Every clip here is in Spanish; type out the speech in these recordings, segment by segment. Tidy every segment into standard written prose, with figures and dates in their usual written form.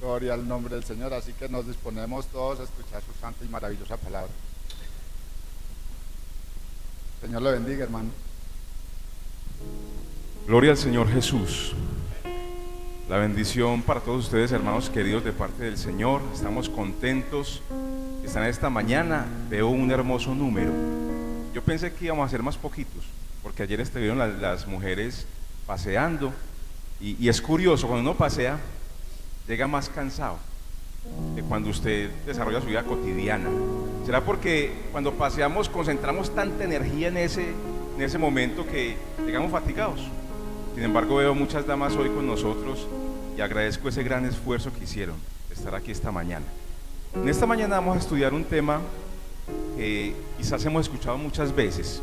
Gloria al nombre del Señor, así que nos disponemos todos a escuchar su santa y maravillosa palabra. Señor le bendiga, hermano. Gloria al Señor Jesús. La bendición para todos ustedes, hermanos queridos, de parte del Señor. Estamos contentos que están esta mañana. Veo un hermoso número. Yo pensé que íbamos a ser más poquitos, porque ayer estuvieron las mujeres paseando y es curioso, cuando uno pasea llega más cansado que cuando usted desarrolla su vida cotidiana. ¿Será porque cuando paseamos concentramos tanta energía en ese momento que llegamos fatigados? Sin embargo, veo muchas damas hoy con nosotros y agradezco ese gran esfuerzo que hicieron de estar aquí esta mañana. En esta mañana vamos a estudiar un tema que quizás hemos escuchado muchas veces,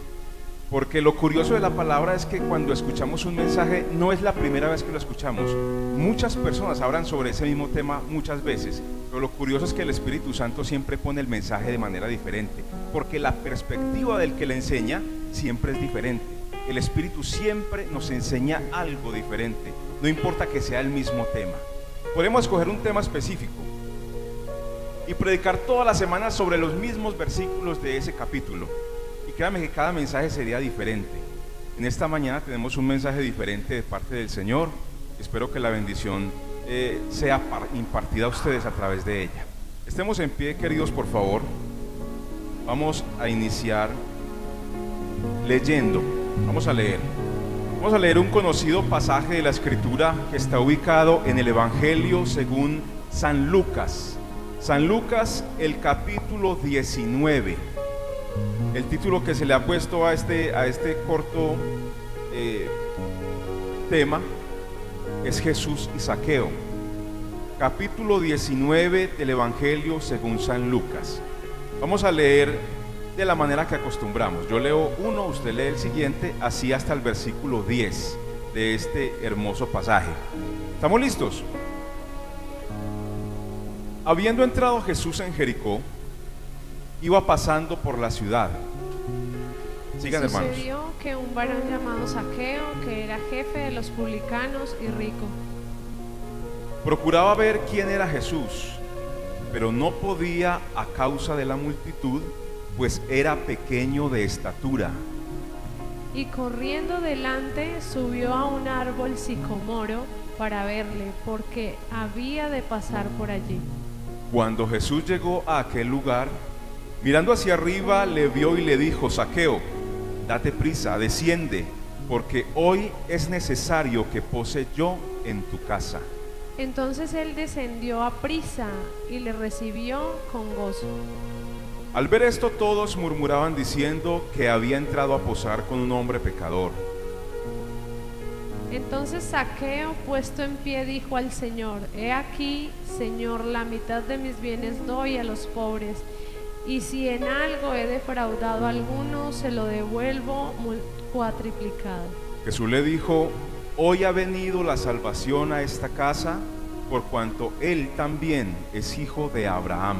porque lo curioso de la palabra es que cuando escuchamos un mensaje no es la primera vez que lo escuchamos. Muchas personas hablan sobre ese mismo tema muchas veces, pero lo curioso es que el Espíritu Santo siempre pone el mensaje de manera diferente, porque la perspectiva del que le enseña siempre es diferente. El Espíritu siempre nos enseña algo diferente, no importa que sea el mismo tema. Podemos escoger un tema específico y predicar toda la semana sobre los mismos versículos de ese capítulo, y créame que cada mensaje sería diferente. En esta mañana tenemos un mensaje diferente de parte del Señor. Espero que la bendición sea impartida a ustedes a través de ella. Estemos en pie, queridos, por favor. Vamos a iniciar leyendo. Vamos a leer un conocido pasaje de la Escritura que está ubicado en el Evangelio según San Lucas. San Lucas, el capítulo 19. El título que se le ha puesto a este corto tema es Jesús y Zaqueo. Capítulo 19 del Evangelio según San Lucas. Vamos a leer de la manera que acostumbramos. Yo leo uno, usted lee el siguiente, así hasta el versículo 10 de este hermoso pasaje. ¿Estamos listos? Habiendo entrado Jesús en Jericó, iba pasando por la ciudad. Sigan, hermanos. Sucedió que un varón llamado Zaqueo, que era jefe de los publicanos y rico, procuraba ver quién era Jesús, pero no podía a causa de la multitud, pues era pequeño de estatura. y corriendo delante subió a un árbol sicomoro para verle, porque había de pasar por allí. Cuando Jesús llegó a aquel lugar, mirando hacia arriba, le vio y le dijo: Zaqueo, date prisa, desciende, porque hoy es necesario que pose yo en tu casa. Entonces él descendió a prisa y le recibió con gozo. Al ver esto, todos murmuraban diciendo que había entrado a posar con un hombre pecador. Entonces Zaqueo, puesto en pie, dijo al Señor: He aquí, Señor, la mitad de mis bienes doy a los pobres, y si en algo he defraudado a alguno, se lo devuelvo cuatriplicado. Jesús le dijo: hoy ha venido la salvación a esta casa, por cuanto él también es hijo de Abraham,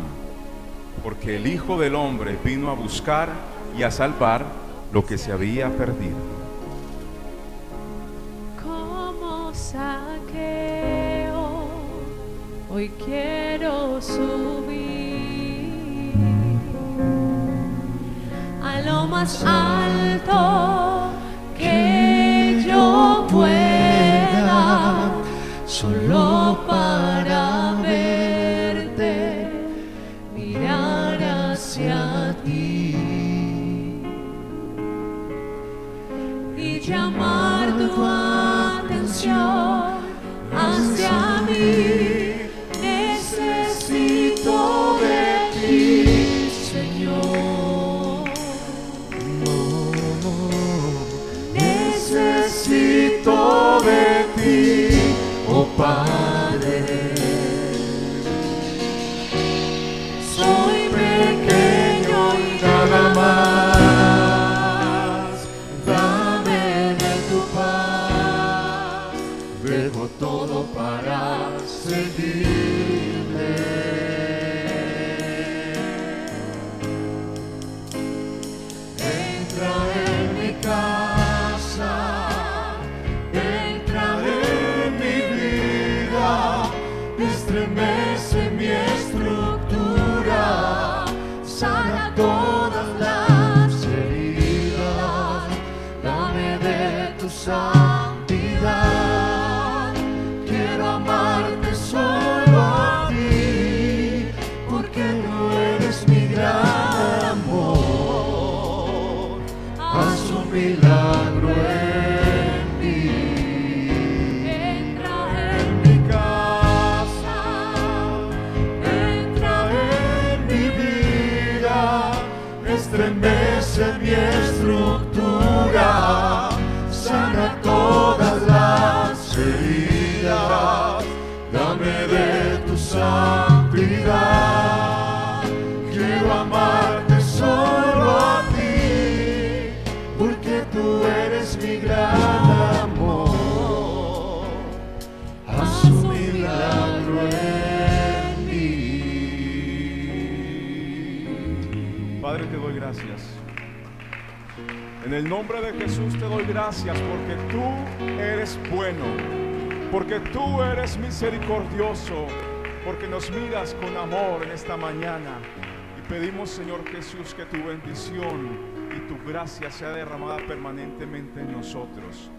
porque el Hijo del Hombre vino a buscar y a salvar lo que se había perdido. Como Zaqueo, hoy quiero subir a lo más alto que yo pueda, solo para verte, mirar hacia ti y llamar tu atención hacia mí. Necesito de ti, Señor. Necesito de ti, oh Padre. Soy pequeño y nada más. Dame de tu paz. tu santidad. Quiero amarte solo a ti, porque tú eres mi gran amor. Haz un milagro en mí. Entra En mi casa, entra en mi vida, estremece mi estructura, sana todas las heridas, dame de tu santidad. Quiero amarte solo a ti, porque tú eres mi gran amor. Haz un milagro en mí. Padre, te doy gracias. En el nombre de Jesús te doy gracias porque tú eres bueno, porque tú eres misericordioso, porque nos miras con amor en esta mañana. Y pedimos, Señor Jesús, que tu bendición y tu gracia sea derramada permanentemente en nosotros.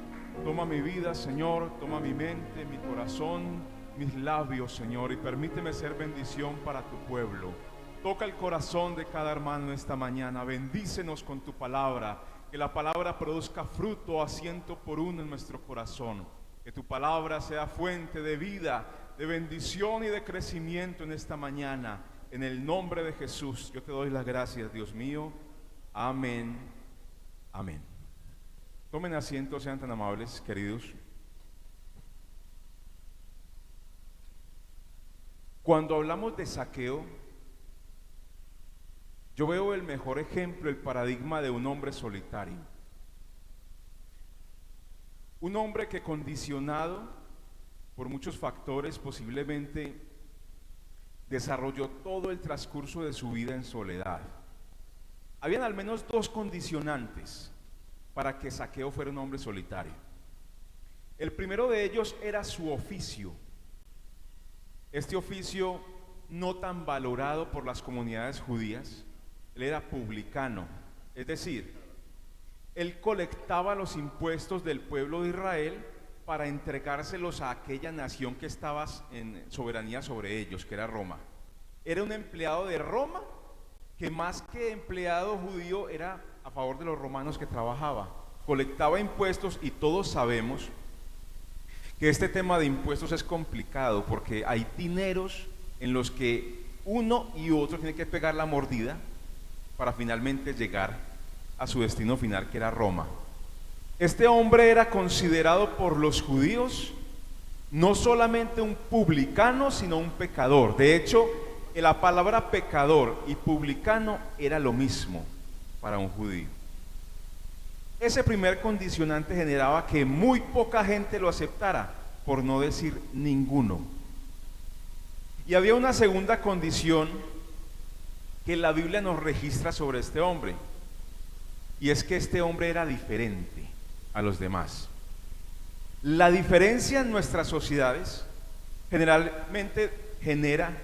Toma mi vida, Señor, toma mi mente, mi corazón, mis labios, Señor, y permíteme ser bendición para tu pueblo. Toca el corazón de cada hermano esta mañana, bendícenos con tu palabra, que la palabra produzca fruto a 100 por 1 en nuestro corazón, que tu palabra sea fuente de vida, de bendición y de crecimiento en esta mañana. En el nombre de Jesús, yo te doy las gracias, Dios mío. Amén. Amén. Tomen asiento, sean tan amables, queridos. Cuando hablamos de Zaqueo, yo veo el mejor ejemplo, el paradigma de un hombre solitario. Un hombre que, condicionado por muchos factores, posiblemente desarrolló todo el transcurso de su vida en soledad. Habían al menos dos condicionantes para que Zaqueo fuera un hombre solitario. El primero de ellos era su oficio. Este oficio no tan valorado por las comunidades judías. Él era publicano, es decir, él colectaba los impuestos del pueblo de Israel para entregárselos a aquella nación que estaba en soberanía sobre ellos, que era Roma. Era un empleado de Roma que, más que empleado judío, era a favor de los romanos que trabajaba. Colectaba impuestos, y todos sabemos que este tema de impuestos es complicado porque hay dineros en los que uno y otro tienen que pegar la mordida para finalmente llegar a su destino final, que era Roma. Este hombre era considerado por los judíos no solamente un publicano, sino un pecador. De hecho, la palabra pecador y publicano era lo mismo para un judío. Ese primer condicionante generaba que muy poca gente lo aceptara, por no decir ninguno. Y había una segunda condición que la Biblia nos registra sobre este hombre, y es que este hombre era diferente a los demás. La diferencia en nuestras sociedades generalmente genera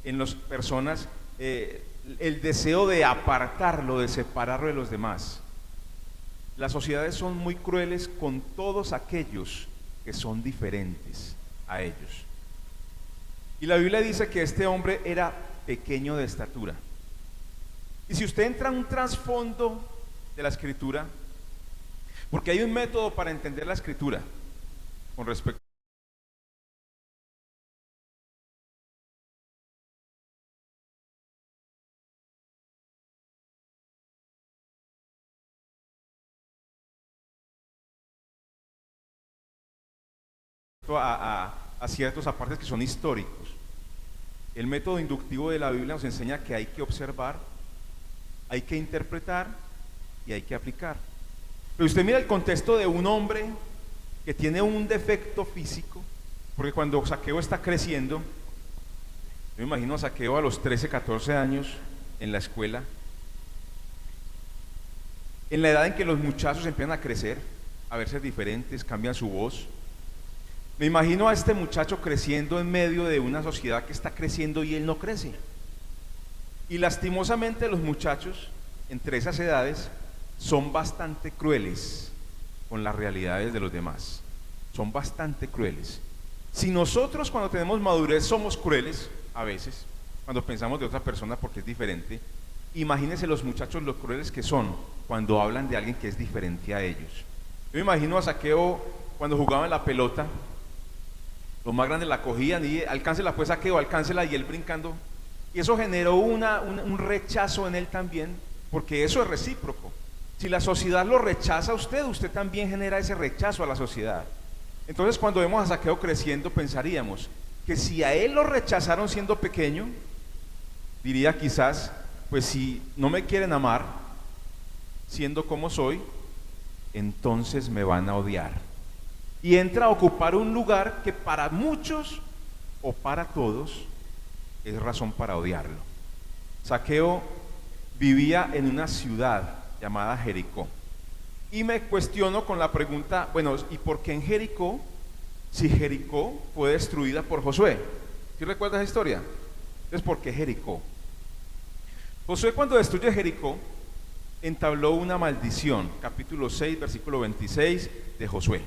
en las personas el deseo de apartarlo, de separarlo de los demás. Las sociedades son muy crueles con todos aquellos que son diferentes a ellos. Y la Biblia dice que este hombre era pequeño de estatura. Y si usted entra en un trasfondo de la escritura, porque hay un método para entender la escritura con respecto a ciertos apartes que son históricos. El método inductivo de la Biblia nos enseña que hay que observar, hay que interpretar y hay que aplicar. Pero usted mira el contexto de un hombre que tiene un defecto físico, porque cuando Zaqueo está creciendo, yo me imagino a Zaqueo a los 13, 14 años en la escuela, en la edad en que los muchachos empiezan a crecer, a verse diferentes, cambian su voz. Me imagino a este muchacho creciendo en medio de una sociedad que está creciendo y él no crece. Y lastimosamente los muchachos entre esas edades son bastante crueles con las realidades de los demás. Son bastante crueles. Si nosotros cuando tenemos madurez somos crueles, a veces, cuando pensamos de otra persona porque es diferente, imagínense los muchachos lo crueles que son cuando hablan de alguien que es diferente a ellos. Yo me imagino a Zaqueo cuando jugaban la pelota, los más grandes la cogían y alcáncela pues Zaqueo, alcáncela, y él brincando. Y eso generó un rechazo en él también, porque eso es recíproco. Si la sociedad lo rechaza a usted, usted también genera ese rechazo a la sociedad. Entonces cuando vemos a Zaqueo creciendo, pensaríamos que si a él lo rechazaron siendo pequeño, diría quizás, pues si no me quieren amar, siendo como soy, entonces me van a odiar. Y entra a ocupar un lugar que para muchos o para todos es razón para odiarlo. Zaqueo vivía en una ciudad llamada Jericó. Y me cuestiono con la pregunta, bueno, ¿y por qué en Jericó? Si Jericó fue destruida por Josué. ¿Sí recuerdas esa historia? Entonces, ¿por qué Jericó? Josué, cuando destruye Jericó, entabló una maldición. Capítulo 6, versículo 26 de Josué.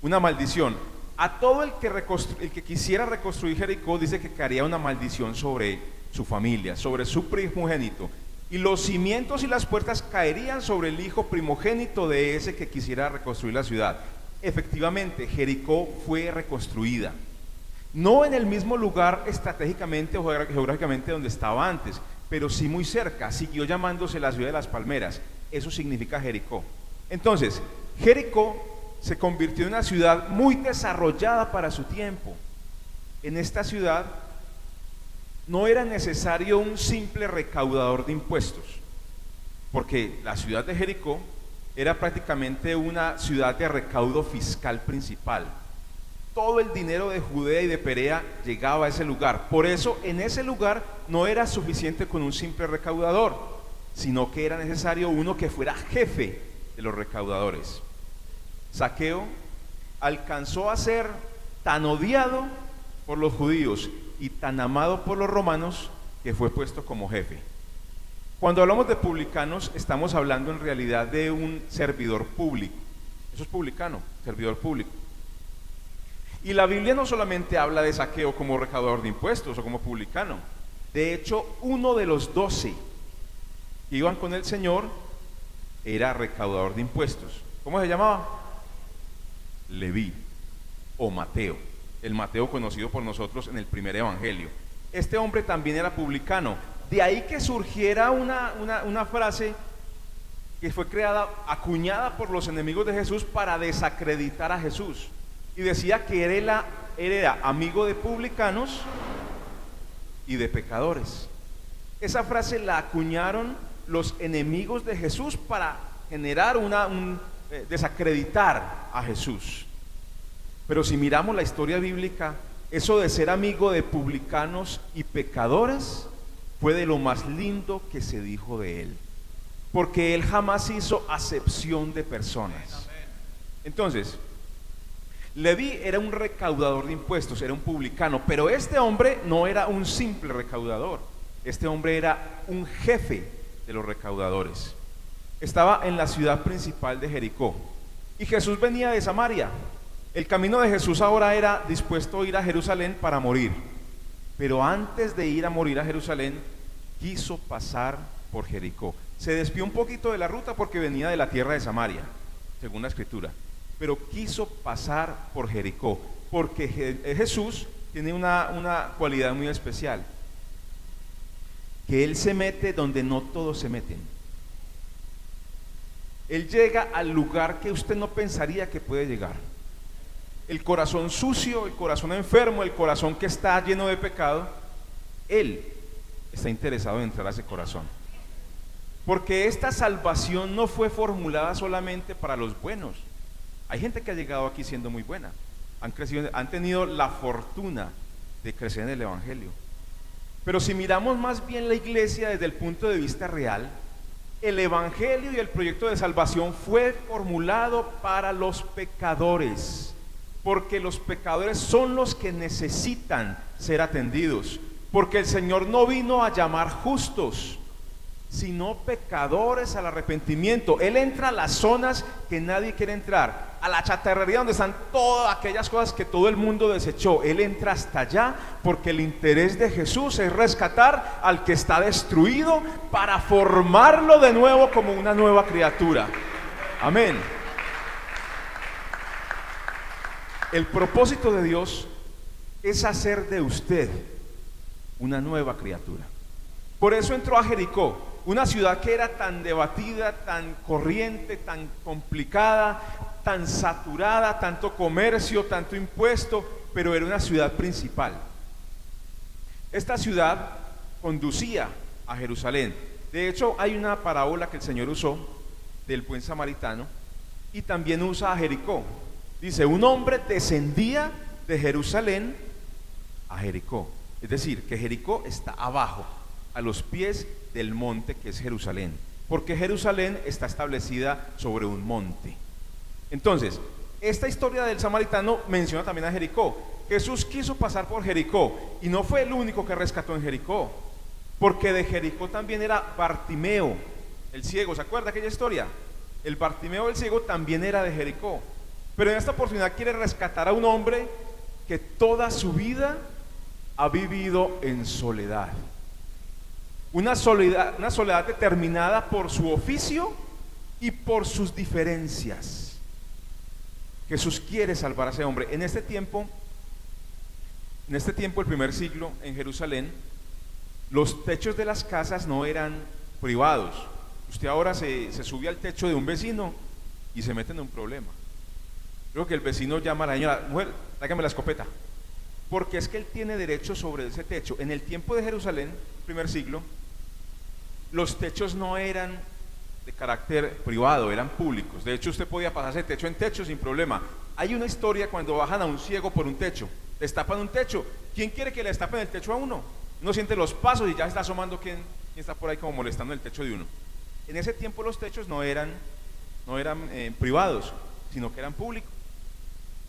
Una maldición. A todo el que quisiera reconstruir Jericó, dice que caería una maldición sobre su familia, sobre su primogénito. Y los cimientos y las puertas caerían sobre el hijo primogénito de ese que quisiera reconstruir la ciudad. Efectivamente, Jericó fue reconstruida. No en el mismo lugar estratégicamente o geográficamente donde estaba antes, pero sí muy cerca. Siguió llamándose la ciudad de las palmeras. Eso significa Jericó. Entonces, Jericó se convirtió en una ciudad muy desarrollada para su tiempo. En esta ciudad no era necesario un simple recaudador de impuestos, porque la ciudad de Jericó era prácticamente una ciudad de recaudo fiscal principal. Todo el dinero de Judea y de Perea llegaba a ese lugar. Por eso en ese lugar no era suficiente con un simple recaudador, sino que era necesario uno que fuera jefe de los recaudadores. Zaqueo alcanzó a ser tan odiado por los judíos y tan amado por los romanos que fue puesto como jefe. Cuando hablamos de publicanos, estamos hablando en realidad de un servidor público. Eso es publicano, servidor público. Y la Biblia no solamente habla de Zaqueo como recaudador de impuestos o como publicano. De hecho, uno de los 12 que iban con el Señor era recaudador de impuestos. ¿Cómo se llamaba? Leví o Mateo, el Mateo conocido por nosotros en el primer evangelio. Este hombre también era publicano. De ahí que surgiera una frase que fue creada, acuñada por los enemigos de Jesús para desacreditar a Jesús. Y decía que era amigo de publicanos y de pecadores. Esa frase la acuñaron los enemigos de Jesús para generar desacreditar a Jesús. Pero si miramos la historia bíblica, eso de ser amigo de publicanos y pecadores fue de lo más lindo que se dijo de él, porque él jamás hizo acepción de personas. Entonces, Leví era un recaudador de impuestos, era un publicano, pero este hombre no era un simple recaudador, este hombre era un jefe de los recaudadores. Estaba en la ciudad principal de Jericó y Jesús venía de Samaria. El camino de Jesús ahora era dispuesto a ir a Jerusalén para morir, pero antes de ir a morir a Jerusalén quiso pasar por Jericó. Se desvió un poquito de la ruta porque venía de la tierra de Samaria, según la escritura, pero quiso pasar por Jericó porque Jesús tiene una cualidad muy especial, que Él se mete donde no todos se meten. Él llega al lugar que usted no pensaría que puede llegar. El corazón sucio, el corazón enfermo, el corazón que está lleno de pecado, Él está interesado en entrar a ese corazón. Porque esta salvación no fue formulada solamente para los buenos. Hay gente que ha llegado aquí siendo muy buena, han tenido la fortuna de crecer en el Evangelio. Pero si miramos más bien la iglesia desde el punto de vista real, el Evangelio y el proyecto de salvación fue formulado para los pecadores, porque los pecadores son los que necesitan ser atendidos, porque el Señor no vino a llamar justos, sino pecadores al arrepentimiento. Él entra a las zonas que nadie quiere entrar, a la chatarrería donde están todas aquellas cosas que todo el mundo desechó. Él entra hasta allá porque el interés de Jesús es rescatar al que está destruido para formarlo de nuevo como una nueva criatura. Amén. El propósito de Dios es hacer de usted una nueva criatura. Por eso entró a Jericó, una ciudad que era tan debatida, tan corriente, tan complicada, tan saturada, tanto comercio, tanto impuesto, pero era una ciudad principal. Esta ciudad conducía a Jerusalén. De hecho, hay una parábola que el Señor usó del buen samaritano y también usa a Jericó. Dice, un hombre descendía de Jerusalén a Jericó. Es decir, que Jericó está abajo, a los pies del monte que es Jerusalén, porque Jerusalén está establecida sobre un monte. Entonces, esta historia del samaritano menciona también a Jericó. Jesús quiso pasar por Jericó y no fue el único que rescató en Jericó, porque de Jericó también era Bartimeo, el ciego. ¿Se acuerda aquella historia? El Bartimeo, el ciego, también era de Jericó. Pero en esta oportunidad quiere rescatar a un hombre que toda su vida ha vivido en soledad. Una soledad determinada por su oficio y por sus diferencias. Jesús quiere salvar a ese hombre. En este tiempo, el primer siglo, en Jerusalén, los techos de las casas no eran privados. Usted ahora se sube al techo de un vecino y se mete en un problema. Creo que el vecino llama a la señora, mujer, tráigame la escopeta, porque es que él tiene derecho sobre ese techo. En el tiempo de Jerusalén, primer siglo, los techos no eran de carácter privado, eran públicos. De hecho, usted podía pasarse de techo en techo sin problema. Hay una historia cuando bajan a un ciego por un techo, destapan un techo. ¿Quién quiere que le destapen el techo a uno? Uno siente los pasos y ya está asomando quién está por ahí como molestando el techo de uno. En ese tiempo los techos no eran privados, sino que eran públicos.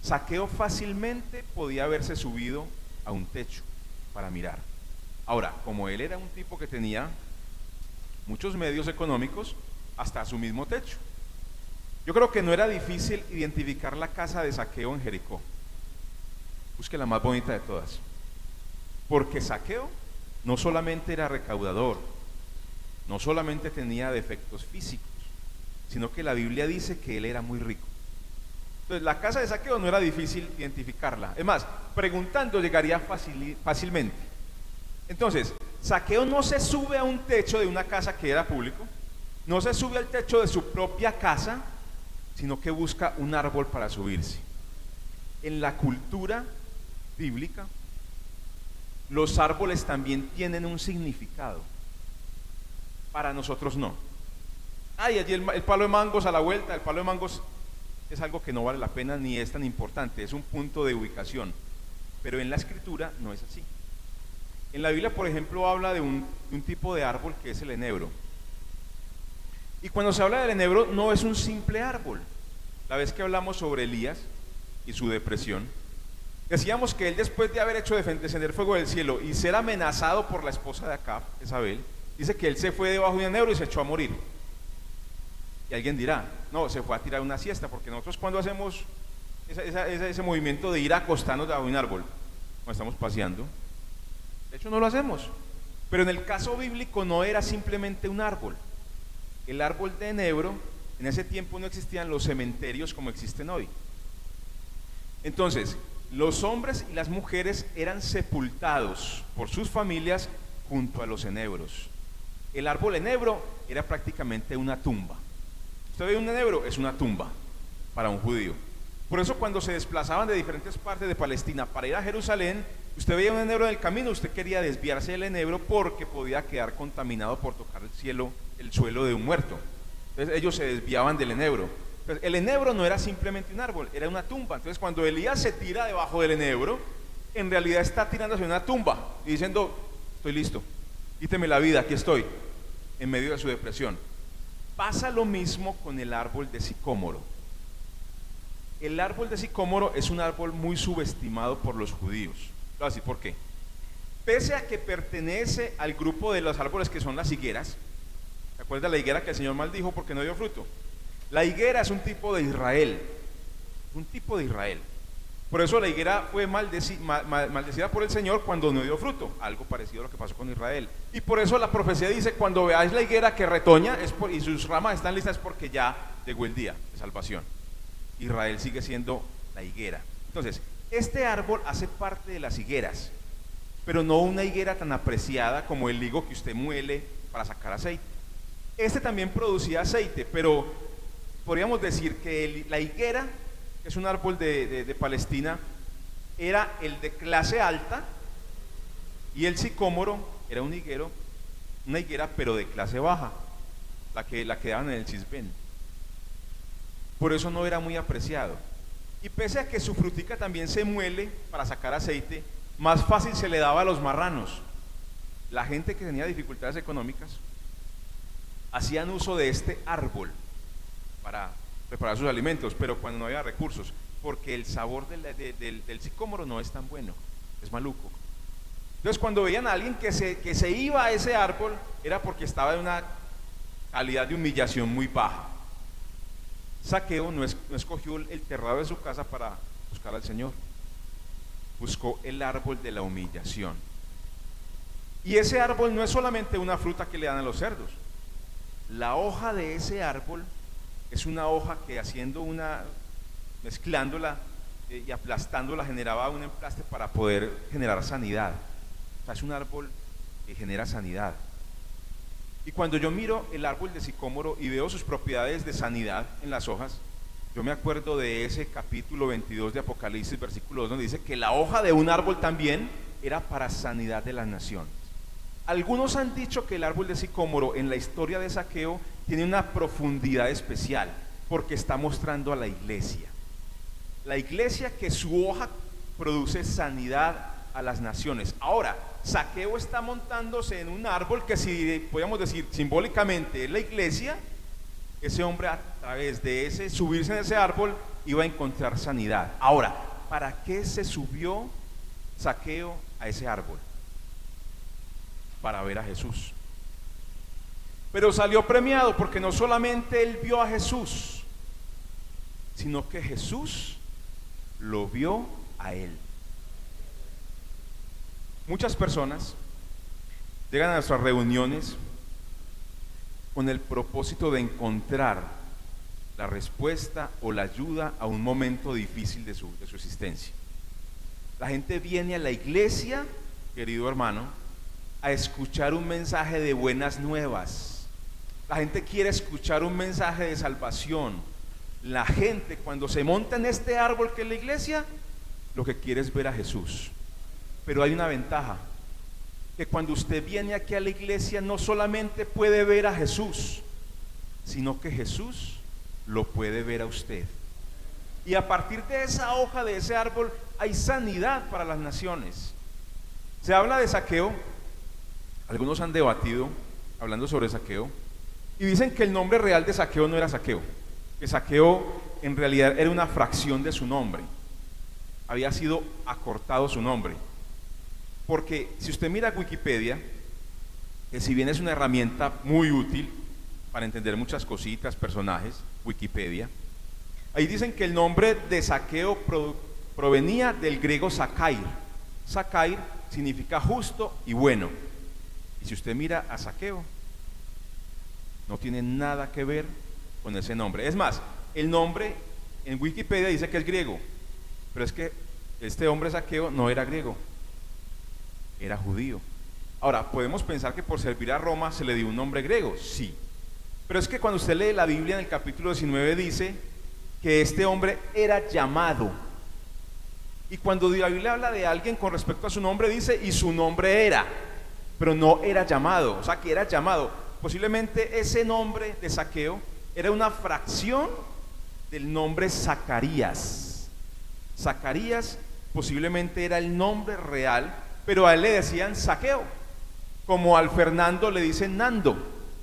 Zaqueo fácilmente podía haberse subido a un techo para mirar. Ahora, como él era un tipo que tenía muchos medios económicos, hasta su mismo techo. Yo creo que no era difícil identificar la casa de Zaqueo en Jericó. Busque la más bonita de todas. Porque Zaqueo no solamente era recaudador, no solamente tenía defectos físicos, sino que la Biblia dice que él era muy rico. Entonces la casa de Zaqueo no era difícil identificarla. Es más, preguntando llegaría fácilmente. Entonces, Zaqueo no se sube a un techo de una casa que era público, no se sube al techo de su propia casa, sino que busca un árbol para subirse. En la cultura bíblica, los árboles también tienen un significado. Para nosotros no. Allí el palo de mangos a la vuelta, el palo de mangos es algo que no vale la pena ni es tan importante, es un punto de ubicación. Pero en la escritura no es así. En la Biblia, por ejemplo, habla de un tipo de árbol que es el enebro. Y cuando se habla del enebro, no es un simple árbol. La vez que hablamos sobre Elías y su depresión, decíamos que él, después de haber hecho descender fuego del cielo y ser amenazado por la esposa de Acab, Jezabel, dice que él se fue debajo de un enebro y se echó a morir. Y alguien dirá, no, se fue a tirar una siesta, porque nosotros cuando hacemos ese movimiento de ir a acostarnos debajo de un árbol, cuando estamos paseando, de hecho no lo hacemos. Pero en el caso bíblico no era simplemente un árbol. El árbol de enebro, en ese tiempo no existían los cementerios como existen hoy. Entonces, los hombres y las mujeres eran sepultados por sus familias junto a los enebros. El árbol enebro era prácticamente una tumba. Usted ve un enebro, es una tumba para un judío. Por eso cuando se desplazaban de diferentes partes de Palestina para ir a Jerusalén, usted veía un enebro en el camino, usted quería desviarse del enebro porque podía quedar contaminado por tocar el suelo de un muerto. Entonces ellos se desviaban del enebro. Entonces, el enebro no era simplemente un árbol, era una tumba. Entonces cuando Elías se tira debajo del enebro, en realidad está tirándose una tumba y diciendo, estoy listo, quíteme la vida, aquí estoy, en medio de su depresión. Pasa lo mismo con el árbol de sicómoro. El árbol de sicómoro es un árbol muy subestimado por los judíos. Voy a decir por qué. Pese a que pertenece al grupo de los árboles que son las higueras, ¿Se acuerda la higuera que el Señor maldijo porque no dio fruto? La higuera es un tipo de Israel, un tipo de Israel. Por eso la higuera fue maldecida por el Señor cuando no dio fruto, algo parecido a lo que pasó con Israel. Y por eso la profecía dice, cuando veáis la higuera que retoña y sus ramas están listas, es porque ya llegó el día de salvación. Israel sigue siendo la higuera. Entonces, este árbol hace parte de las higueras, pero no una higuera tan apreciada como el higo que usted muele para sacar aceite. Este también producía aceite, pero podríamos decir que la higuera, que es un árbol de Palestina, era el de clase alta, y el sicómoro era una higuera pero de clase baja, la que daban en el Cisben. Por eso no era muy apreciado. Y pese a que su frutica también se muele para sacar aceite, más fácil se le daba a los marranos. La gente que tenía dificultades económicas hacían uso de este árbol para preparar sus alimentos, pero cuando no había recursos, porque el sabor del sicómoro no es tan bueno, es maluco. Entonces, cuando veían a alguien que se iba a ese árbol, era porque estaba en una calidad de humillación muy baja. Zaqueo no escogió el terrado de su casa para buscar al Señor, buscó el árbol de la humillación. Y ese árbol no es solamente una fruta que le dan a los cerdos. La hoja de ese árbol es una hoja que mezclándola y aplastándola generaba un emplaste para poder generar sanidad. O sea, es un árbol que genera sanidad. Y cuando yo miro el árbol de sicómoro y veo sus propiedades de sanidad en las hojas, yo me acuerdo de ese capítulo 22 de Apocalipsis, versículo 2, donde dice que la hoja de un árbol también era para sanidad de las naciones. Algunos han dicho que el árbol de sicómoro en la historia de Zaqueo tiene una profundidad especial, porque está mostrando a la iglesia. La iglesia, que su hoja produce sanidad a las naciones. Ahora, Zaqueo está montándose en un árbol que, si podríamos decir simbólicamente, es la iglesia. Ese hombre, a través de subirse en ese árbol, iba a encontrar sanidad. Ahora, ¿para qué se subió Zaqueo a ese árbol? Para ver a Jesús. Pero salió premiado, porque no solamente él vio a Jesús, sino que Jesús lo vio a él. Muchas personas llegan a nuestras reuniones con el propósito de encontrar la respuesta o la ayuda a un momento difícil de su existencia. La gente viene a la iglesia, querido hermano, a escuchar un mensaje de buenas nuevas. La gente quiere escuchar un mensaje de salvación. La gente, cuando se monta en este árbol que es la iglesia, lo que quiere es ver a Jesús. Pero hay una ventaja, que cuando usted viene aquí a la iglesia no solamente puede ver a Jesús, sino que Jesús lo puede ver a usted. Y a partir de esa hoja de ese árbol hay sanidad para las naciones. Se habla de Zaqueo, algunos han debatido hablando sobre Zaqueo, y dicen que el nombre real de Zaqueo no era Zaqueo, que Zaqueo en realidad era una fracción de su nombre, había sido acortado su nombre. Porque si usted mira Wikipedia, que si bien es una herramienta muy útil para entender muchas cositas, personajes, Wikipedia, ahí dicen que el nombre de Zaqueo provenía del griego Sacair. Sacair significa justo y bueno. Y si usted mira a Zaqueo, no tiene nada que ver con ese nombre. Es más, el nombre en Wikipedia dice que es griego, pero es que este hombre Zaqueo no era griego, era judío. Ahora, podemos pensar que por servir a Roma se le dio un nombre griego, sí, pero es que cuando usted lee la Biblia en el capítulo 19 dice que este hombre era llamado, y cuando la Biblia habla de alguien con respecto a su nombre dice y su nombre era, pero no era llamado, o sea que era llamado. Posiblemente ese nombre de Zaqueo era una fracción del nombre Zacarías. Zacarías posiblemente era el nombre real, pero a él le decían Zaqueo, como al Fernando le dicen Nando,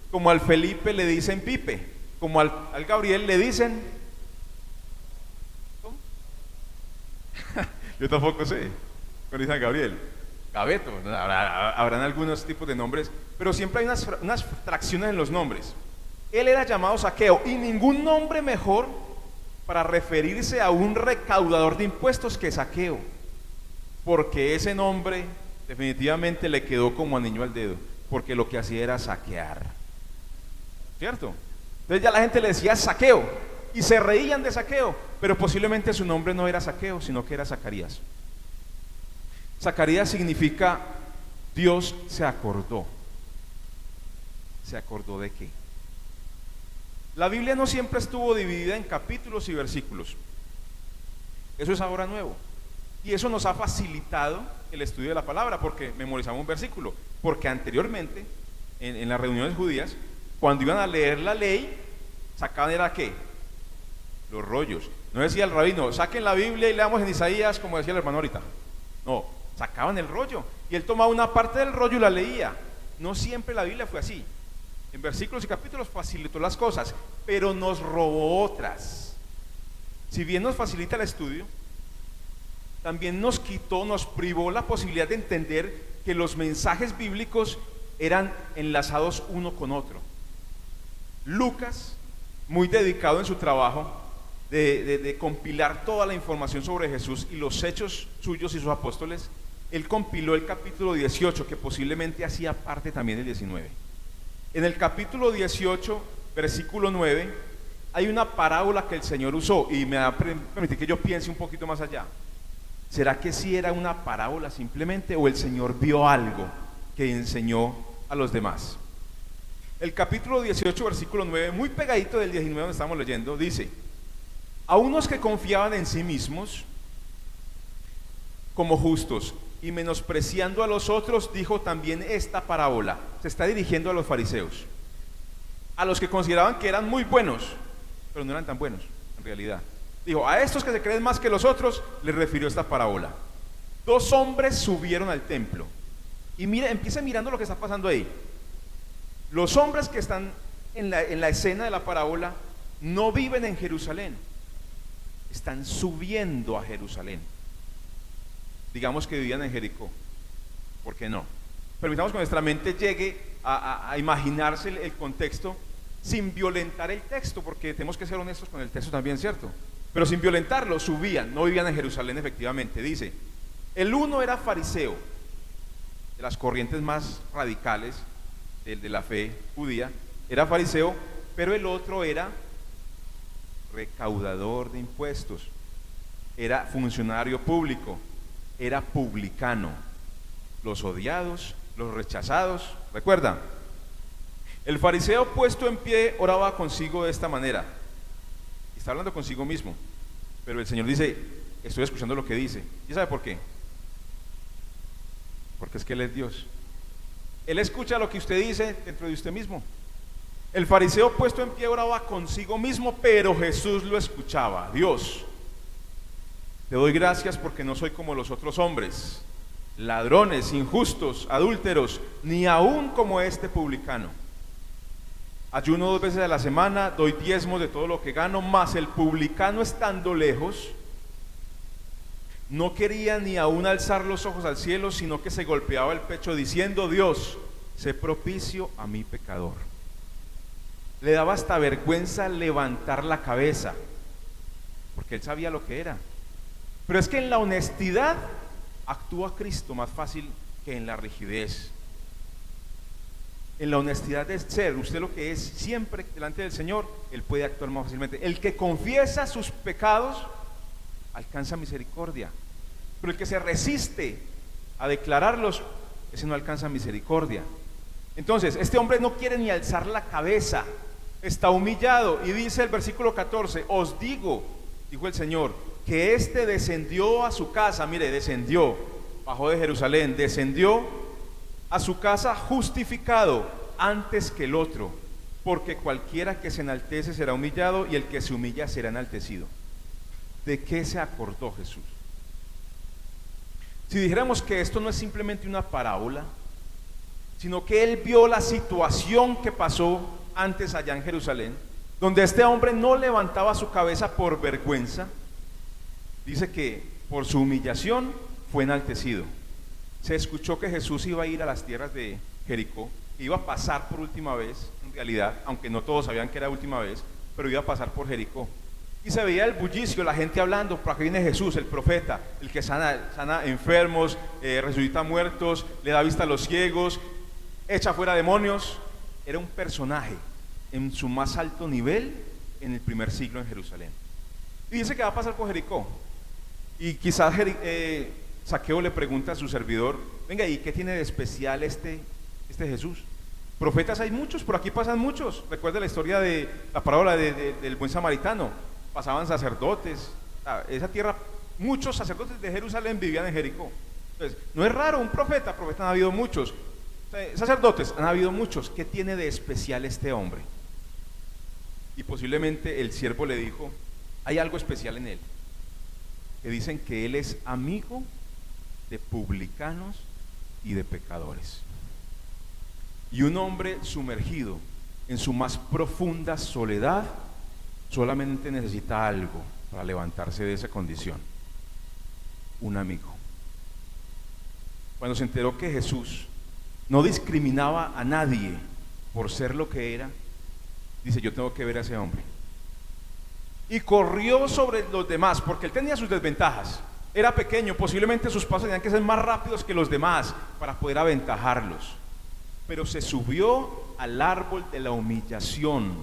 como al Felipe le dicen Pipe, como al Gabriel le dicen, ¿cómo? Yo tampoco sé, me dicen Gabriel. Gabeto, habrán algunos tipos de nombres, pero siempre hay unas fracciones en los nombres. Él era llamado Zaqueo, y ningún nombre mejor para referirse a un recaudador de impuestos que Zaqueo, porque ese nombre definitivamente le quedó como anillo al dedo, porque lo que hacía era saquear, ¿cierto? Entonces ya la gente le decía Zaqueo, y se reían de Zaqueo, pero posiblemente su nombre no era Zaqueo, sino que era Zacarías. Zacarías significa Dios se acordó. ¿Se acordó de qué? La Biblia no siempre estuvo dividida en capítulos y versículos. Eso es ahora nuevo. Y eso nos ha facilitado el estudio de la palabra, porque memorizamos un versículo. Porque anteriormente, en las reuniones judías, cuando iban a leer la ley, sacaban era ¿qué? Los rollos. No decía el rabino, saquen la Biblia y leamos en Isaías, como decía el hermano ahorita. No, sacaban el rollo. Y él tomaba una parte del rollo y la leía. No siempre la Biblia fue así. En versículos y capítulos facilitó las cosas, pero nos robó otras. Si bien nos facilita el estudio, también nos quitó, nos privó la posibilidad de entender que los mensajes bíblicos eran enlazados uno con otro. Lucas, muy dedicado en su trabajo de compilar toda la información sobre Jesús y los hechos suyos y sus apóstoles, él compiló el capítulo 18, que posiblemente hacía parte también del 19. En el capítulo 18, versículo 9, hay una parábola que el Señor usó, y me va a permitir que yo piense un poquito más allá. ¿Será que sí era una parábola simplemente, o el Señor vio algo que enseñó a los demás? El capítulo 18, versículo 9, muy pegadito del 19 donde estamos leyendo, dice: a unos que confiaban en sí mismos como justos y menospreciando a los otros, dijo también esta parábola. Se está dirigiendo a los fariseos, a los que consideraban que eran muy buenos, pero no eran tan buenos en realidad. Dijo, a estos que se creen más que los otros, les refirió esta parábola. Dos hombres subieron al templo. Y mira, empieza mirando lo que está pasando ahí. Los hombres que están en la escena de la parábola no viven en Jerusalén, están subiendo a Jerusalén. Digamos que vivían en Jericó. ¿Por qué no? Permitamos que nuestra mente llegue a imaginarse el contexto sin violentar el texto, porque tenemos que ser honestos con el texto también, ¿cierto? Pero sin violentarlo, subían, no vivían en Jerusalén efectivamente. Dice, el uno era fariseo, de las corrientes más radicales de la fe judía, era fariseo, pero el otro era recaudador de impuestos, era funcionario público, era publicano, los odiados, los rechazados. ¿Recuerdan? El fariseo puesto en pie oraba consigo de esta manera. Está hablando consigo mismo, pero el Señor dice, estoy escuchando lo que dice. ¿Y sabe por qué? Porque es que Él es Dios. Él escucha lo que usted dice dentro de usted mismo. El fariseo puesto en pie oraba consigo mismo, pero Jesús lo escuchaba. Dios, te doy gracias porque no soy como los otros hombres, ladrones, injustos, adúlteros, ni aún como este publicano. Ayuno 2 veces a la semana, doy diezmos de todo lo que gano, mas el publicano, estando lejos, no quería ni aún alzar los ojos al cielo, sino que se golpeaba el pecho diciendo, Dios, sé propicio a mi pecador. Le daba hasta vergüenza levantar la cabeza, porque él sabía lo que era. Pero es que en la honestidad actúa Cristo más fácil que en la rigidez. En la honestidad de ser, usted lo que es siempre delante del Señor, Él puede actuar más fácilmente. El que confiesa sus pecados alcanza misericordia, pero el que se resiste a declararlos, ese no alcanza misericordia. Entonces, este hombre no quiere ni alzar la cabeza, está humillado, y dice el versículo 14, os digo, dijo el Señor, que éste descendió a su casa, mire, descendió, bajó de Jerusalén, descendió a su casa justificado antes que el otro, porque cualquiera que se enaltece será humillado y el que se humilla será enaltecido. ¿De qué se acordó Jesús? Si dijéramos que esto no es simplemente una parábola, sino que Él vio la situación que pasó antes allá en Jerusalén, donde este hombre no levantaba su cabeza por vergüenza, dice que por su humillación fue enaltecido. se escuchó que Jesús iba a ir a las tierras de Jericó, que iba a pasar por última vez, en realidad, aunque no todos sabían que era última vez, pero iba a pasar por Jericó. Y se veía el bullicio, la gente hablando, por aquí viene Jesús, el profeta, el que sana enfermos, resucita muertos, le da vista a los ciegos, echa fuera demonios. Era un personaje en su más alto nivel en el primer siglo en Jerusalén. Y dice que va a pasar por Jericó. Y quizás Zaqueo le pregunta a su servidor: venga, ¿y qué tiene de especial este Jesús? Profetas hay muchos, por aquí pasan muchos. Recuerda la historia de la parábola del buen samaritano. Pasaban sacerdotes. Esa tierra, muchos sacerdotes de Jerusalén vivían en Jericó. Entonces, no es raro un profeta han habido muchos. Sacerdotes han habido muchos. ¿Qué tiene de especial este hombre? Y posiblemente el siervo le dijo: hay algo especial en él, que dicen que él es amigo de publicanos y de pecadores. Y un hombre sumergido en su más profunda soledad solamente necesita algo para levantarse de esa condición: un amigo. Cuando se enteró que Jesús no discriminaba a nadie por ser lo que era, dice: yo tengo que ver a ese hombre. Y corrió sobre los demás, porque él tenía sus desventajas. Era pequeño, posiblemente sus pasos tenían que ser más rápidos que los demás para poder aventajarlos. Pero se subió al árbol de la humillación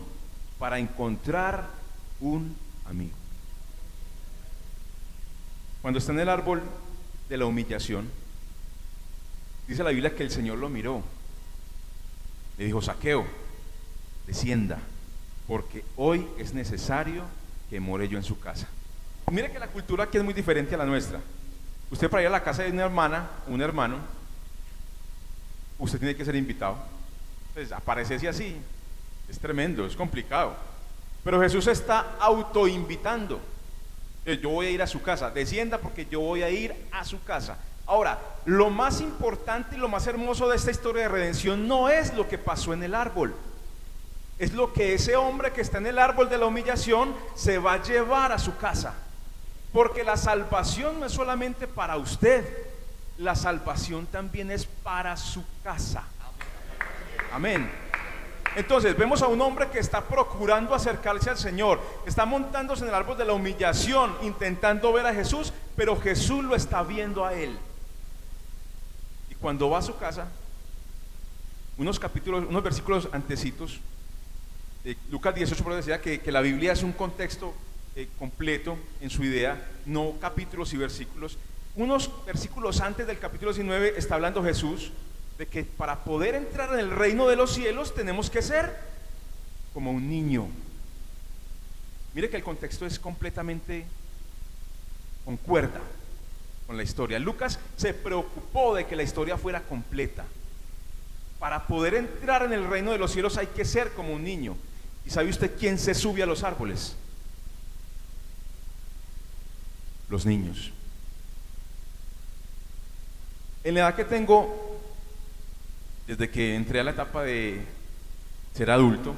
para encontrar un amigo. Cuando está en el árbol de la humillación, dice la Biblia que el Señor lo miró. Le dijo: Zaqueo, descienda, porque hoy es necesario que more yo en su casa. Mire que la cultura aquí es muy diferente a la nuestra. Usted, para ir a la casa de una hermana, un hermano, usted tiene que ser invitado. Entonces, aparecerse así es tremendo, es complicado. Pero Jesús está autoinvitando. Yo voy a ir a su casa, descienda porque yo voy a ir a su casa. Ahora, lo más importante y lo más hermoso de esta historia de redención no es lo que pasó en el árbol. Es lo que ese hombre que está en el árbol de la humillación se va a llevar a su casa. Porque la salvación no es solamente para usted, la salvación también es para su casa. Amén. Entonces vemos a un hombre que está procurando acercarse al Señor, está montándose en el árbol de la humillación, intentando ver a Jesús, pero Jesús lo está viendo a él. Y cuando va a su casa, unos versículos antecitos, Lucas 18 por decía que la Biblia es un contexto completo en su idea, no capítulos y versículos. Unos versículos antes del capítulo 19 está hablando Jesús de que para poder entrar en el reino de los cielos tenemos que ser como un niño. Mire que el contexto es completamente concuerda con la historia. Lucas se preocupó de que la historia fuera completa. Para poder entrar en el reino de los cielos hay que ser como un niño. ¿Y sabe usted quién se sube a los árboles? Los niños. En la edad que tengo, desde que entré a la etapa de ser adulto,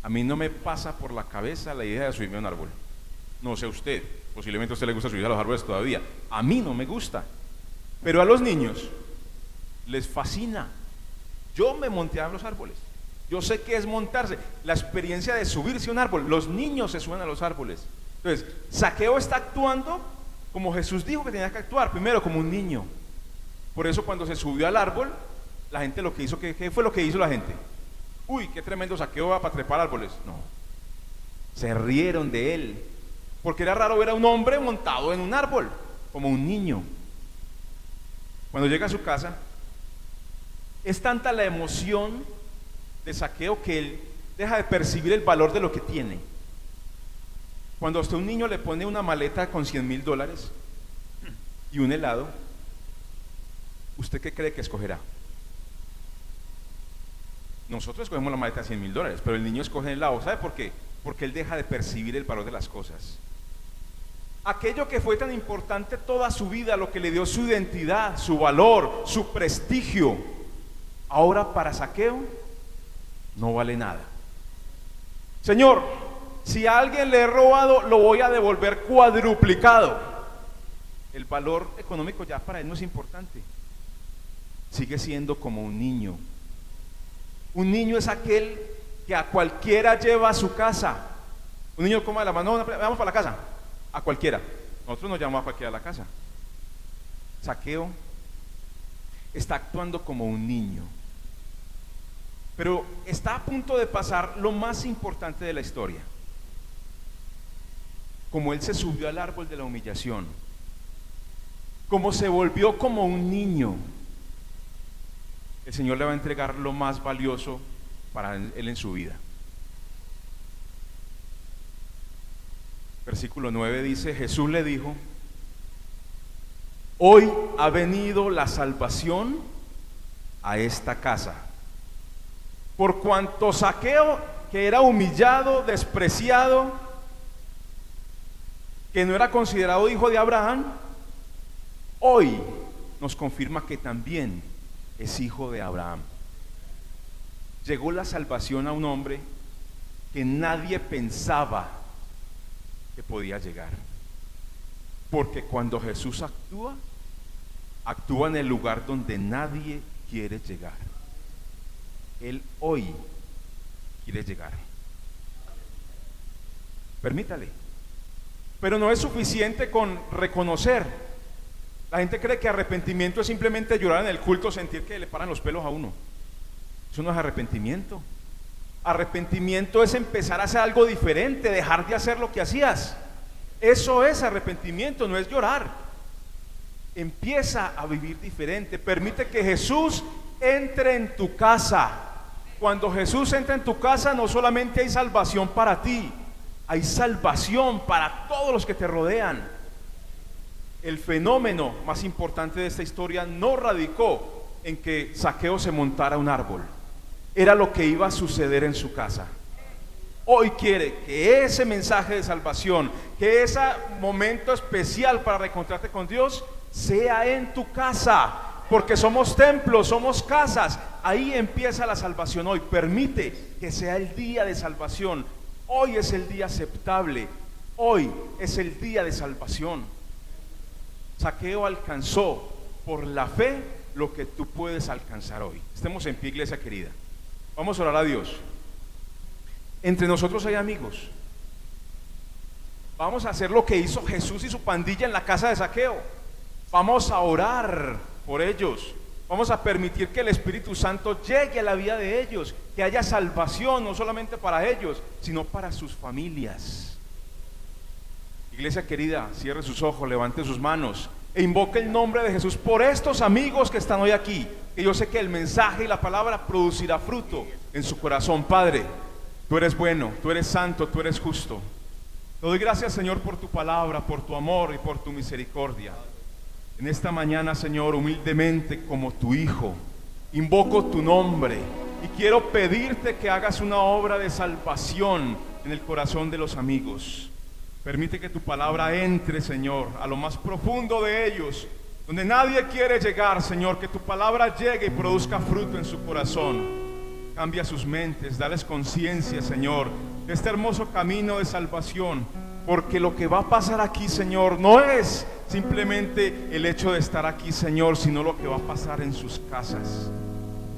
a mí no me pasa por la cabeza la idea de subirme a un árbol. No sé usted, posiblemente a usted le gusta subir a los árboles todavía. A mí no me gusta, pero a los niños les fascina. Yo me monté a los árboles. Yo sé qué es montarse, la experiencia de subirse a un árbol. Los niños se suben a los árboles. Entonces, Zaqueo está actuando como Jesús dijo que tenía que actuar, primero como un niño. Por eso cuando se subió al árbol, la gente lo que hizo, ¿qué fue lo que hizo la gente? Uy, qué tremendo Zaqueo va para trepar árboles. No, se rieron de él, porque era raro ver a un hombre montado en un árbol, como un niño. Cuando llega a su casa, es tanta la emoción de Zaqueo que él deja de percibir el valor de lo que tiene. Cuando a usted un niño le pone una maleta con $100,000 y un helado, ¿usted qué cree que escogerá? Nosotros escogemos la maleta de $100,000, pero el niño escoge el helado. ¿Sabe por qué? Porque él deja de percibir el valor de las cosas. Aquello que fue tan importante toda su vida, lo que le dio su identidad, su valor, su prestigio, ahora para Zaqueo no vale nada. Señor, si a alguien le he robado, lo voy a devolver cuadruplicado. El valor económico ya para él no es importante. sigue siendo como un niño. Un niño es aquel que a cualquiera lleva a su casa. Un niño come de la mano, vamos para la casa, a cualquiera. Nosotros nos llamamos a cualquiera a la casa. Zaqueo está actuando como un niño, pero está a punto de pasar lo más importante de la historia. Como él se subió al árbol de la humillación, como se volvió como un niño, el Señor le va a entregar lo más valioso para él en su vida. Versículo 9 dice: Jesús le dijo: hoy ha venido la salvación a esta casa, por cuanto Zaqueo, que era humillado, despreciado, que no era considerado hijo de Abraham, hoy nos confirma que también es hijo de Abraham. Llegó la salvación a un hombre que nadie pensaba que podía llegar, porque cuando Jesús actúa en el lugar donde nadie quiere llegar. Él hoy quiere llegar. Permítale. Pero no es suficiente con reconocer. La gente cree que arrepentimiento es simplemente llorar en el culto, sentir que le paran los pelos a uno. Eso no es arrepentimiento. Arrepentimiento es empezar a hacer algo diferente, dejar de hacer lo que hacías. Eso es arrepentimiento, no es llorar. Empieza a vivir diferente. Permite que Jesús entre en tu casa. Cuando Jesús entra en tu casa, no solamente hay salvación para ti, hay salvación para todos los que te rodean. El fenómeno más importante de esta historia no radicó en que Zaqueo se montara a un árbol. Era lo que iba a suceder en su casa. Hoy quiere que ese mensaje de salvación, que ese momento especial para reencontrarte con Dios, sea en tu casa, porque somos templos, somos casas. Ahí empieza la salvación hoy. Permite que sea el día de salvación. Hoy es el día aceptable. Hoy es el día de salvación. Zaqueo alcanzó por la fe lo que tú puedes alcanzar hoy. Estemos en pie, iglesia querida. Vamos a orar a Dios. Entre nosotros hay amigos. Vamos a hacer lo que hizo Jesús y su pandilla en la casa de Zaqueo. Vamos a orar por ellos. Vamos a permitir que el Espíritu Santo llegue a la vida de ellos, que haya salvación no solamente para ellos, sino para sus familias. Iglesia querida, cierre sus ojos, levante sus manos e invoque el nombre de Jesús por estos amigos que están hoy aquí, que yo sé que el mensaje y la palabra producirá fruto en su corazón. Padre, tú eres bueno, tú eres santo, tú eres justo. Te doy gracias, Señor, por tu palabra, por tu amor y por tu misericordia. En esta mañana, Señor, humildemente como tu hijo, invoco tu nombre y quiero pedirte que hagas una obra de salvación en el corazón de los amigos. Permite que tu palabra entre, Señor, a lo más profundo de ellos, donde nadie quiere llegar, Señor. Que tu palabra llegue y produzca fruto en su corazón. Cambia sus mentes, dales conciencia, Señor, de este hermoso camino de salvación. Porque lo que va a pasar aquí, Señor, no es simplemente el hecho de estar aquí, Señor, sino lo que va a pasar en sus casas.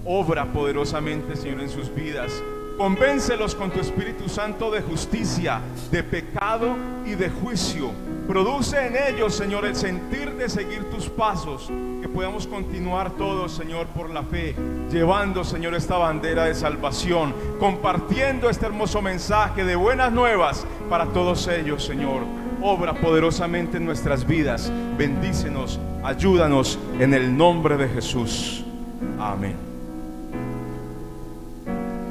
Obra poderosamente, Señor, en sus vidas. Convéncelos con tu Espíritu Santo de justicia, de pecado y de juicio. Produce en ellos, Señor, el sentir de seguir tus pasos. Que podamos continuar todos, Señor, por la fe, llevando, Señor, esta bandera de salvación, compartiendo este hermoso mensaje de buenas nuevas para todos ellos, Señor. Obra poderosamente en nuestras vidas. Bendícenos, ayúdanos en el nombre de Jesús. Amén.